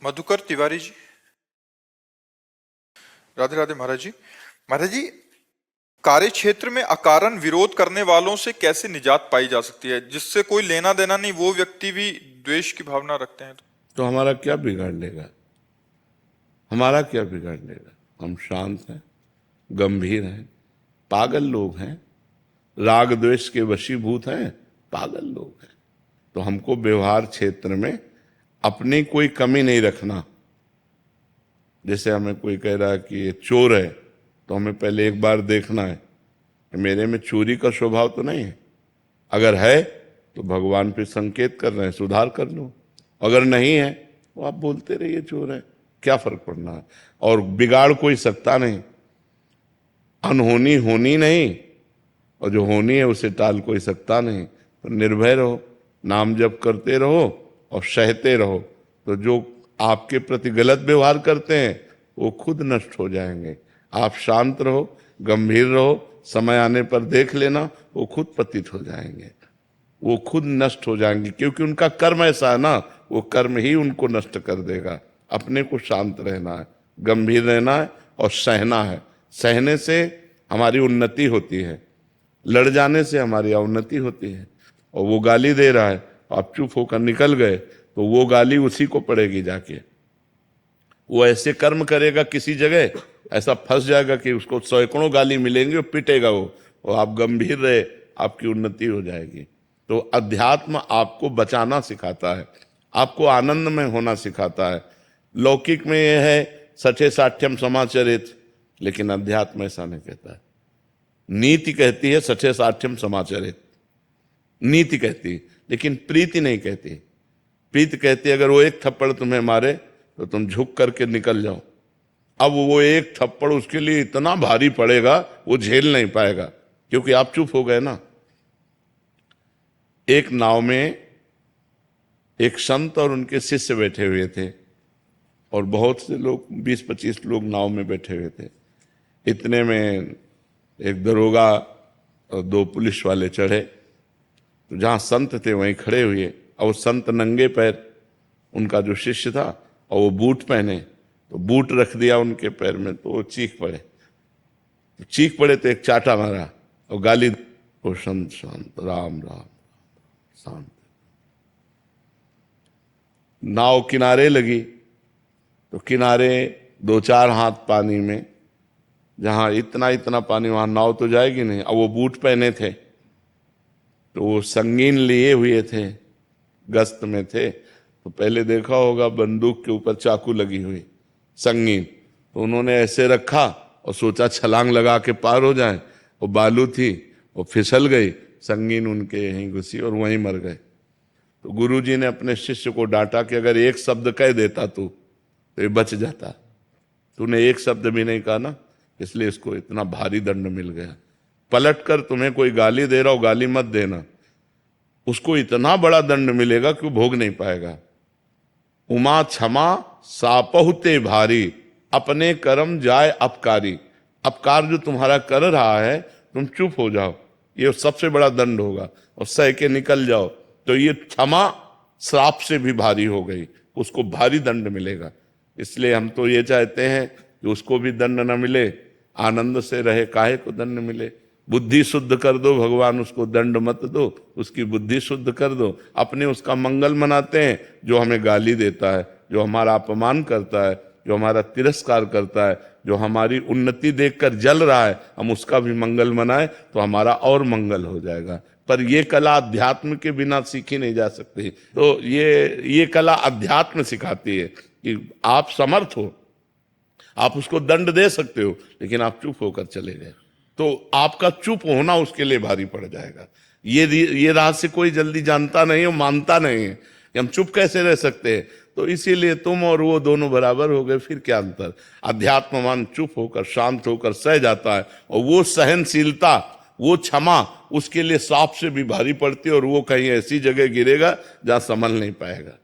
मधुकर तिवारी जी। राधे राधे महाराज जी। महाराज जी, कार्य क्षेत्र में अकारण विरोध करने वालों से कैसे निजात पाई जा सकती है, जिससे कोई लेना देना नहीं, वो व्यक्ति भी द्वेष की भावना रखते हैं? तो हमारा क्या बिगाड़ लेगा? हमारा क्या बिगाड़ लेगा? हम शांत हैं, गंभीर हैं, पागल लोग हैं, राग द्वेष के वशीभूत हैं, पागल लोग हैं। तो हमको व्यवहार क्षेत्र में अपनी कोई कमी नहीं रखना। जैसे हमें कोई कह रहा है कि ये चोर है, तो हमें पहले एक बार देखना है कि मेरे में चोरी का स्वभाव तो नहीं है। अगर है तो भगवान पे संकेत कर रहे हैं, सुधार कर लो। अगर नहीं है तो आप बोलते रहिए चोर है, क्या फर्क पड़ना है। और बिगाड़ कोई सकता नहीं, अनहोनी होनी नहीं, और जो होनी है उसे टाल कोई सकता नहीं। तो निर्भय रहो, नाम जप करते रहो और सहते रहो। तो जो आपके प्रति गलत व्यवहार करते हैं वो खुद नष्ट हो जाएंगे। आप शांत रहो, गंभीर रहो, समय आने पर देख लेना, वो खुद पतित हो जाएंगे, वो खुद नष्ट हो जाएंगे। क्योंकि उनका कर्म ऐसा है ना, वो कर्म ही उनको नष्ट कर देगा। अपने को शांत रहना है, गंभीर रहना है और सहना है। सहने से हमारी उन्नति होती है, लड़ जाने से हमारी अवनति होती है। और वो गाली दे रहा है, आप चुप होकर निकल गए, तो वो गाली उसी को पड़ेगी जाके। वो ऐसे कर्म करेगा किसी जगह, ऐसा फंस जाएगा कि उसको सैकड़ों गाली मिलेंगे और पिटेगा वो। और आप गंभीर रहे, आपकी उन्नति हो जाएगी। तो अध्यात्म आपको बचाना सिखाता है, आपको आनंद में होना सिखाता है। लौकिक में यह है सठे साठ्यम समाचरित, लेकिन अध्यात्म ऐसा नहीं कहता है। नीति कहती है सठे साठ्यम समाचरित, नीति कहती है, लेकिन प्रीति नहीं कहती। प्रीति कहती है अगर वो एक थप्पड़ तुम्हें मारे तो तुम झुक करके निकल जाओ। अब वो एक थप्पड़ उसके लिए इतना भारी पड़ेगा, वो झेल नहीं पाएगा, क्योंकि आप चुप हो गए ना। एक नाव में एक संत और उनके शिष्य बैठे हुए थे, और बहुत से लोग, 20-25 लोग नाव में बैठे हुए थे। इतने में एक दरोगा और 2 पुलिस वाले चढ़े, तो जहां संत थे वहीं खड़े हुए। और वो संत नंगे पैर, उनका जो शिष्य था, और वो बूट पहने, तो बूट रख दिया उनके पैर में, तो वो चीख पड़े। तो चीख पड़े तो एक चाटा मारा और गाली, वो संत शांत, राम राम शांत। नाव किनारे लगी, तो किनारे 2-4 हाथ पानी में, जहां इतना इतना पानी, वहां नाव तो जाएगी नहीं। अब वो बूट पहने थे, तो वो संगीन लिए हुए थे, गश्त में थे। तो पहले देखा होगा बंदूक के ऊपर चाकू लगी हुई, संगीन। तो उन्होंने ऐसे रखा और सोचा छलांग लगा के पार हो जाए। वो बालू थी, वो फिसल गई, संगीन उनके यहीं घुसी और वहीं मर गए। तो गुरुजी ने अपने शिष्य को डांटा कि अगर एक शब्द कह देता तू तो ये बच जाता। तूने एक शब्द भी नहीं कहा ना, इसलिए इसको इतना भारी दंड मिल गया। पलट कर तुम्हें कोई गाली दे रहा हो, गाली मत देना, उसको इतना बड़ा दंड मिलेगा कि वो भोग नहीं पाएगा। उमा क्षमा सापहुते भारी, अपने कर्म जाए अपकारी। अपकार जो तुम्हारा कर रहा है, तुम चुप हो जाओ, ये सबसे बड़ा दंड होगा, और सह के निकल जाओ। तो ये क्षमा श्राप से भी भारी हो गई, उसको भारी दंड मिलेगा। इसलिए हम तो ये चाहते हैं कि उसको भी दंड न मिले, आनंद से रहे, काहे को दंड मिले। बुद्धि शुद्ध कर दो भगवान, उसको दंड मत दो, उसकी बुद्धि शुद्ध कर दो। अपने उसका मंगल मनाते हैं जो हमें गाली देता है, जो हमारा अपमान करता है, जो हमारा तिरस्कार करता है, जो हमारी उन्नति देखकर जल रहा है, हम उसका भी मंगल मनाए तो हमारा और मंगल हो जाएगा। पर ये कला अध्यात्म के बिना सीखी नहीं जा सकती। तो ये कला अध्यात्म सिखाती है कि आप समर्थ हो, आप उसको दंड दे सकते हो, लेकिन आप चुप होकर चले गए तो आपका चुप होना उसके लिए भारी पड़ जाएगा। ये रहस्य कोई जल्दी जानता नहीं और मानता नहीं है कि हम चुप कैसे रह सकते हैं। तो इसीलिए तुम और वो दोनों बराबर हो गए, फिर क्या अंतर। अध्यात्ममान चुप होकर शांत होकर सह जाता है, और वो सहनशीलता, वो क्षमा उसके लिए सांप से भी भारी पड़ती है, और वो कहीं ऐसी जगह गिरेगा जहां संभल नहीं पाएगा।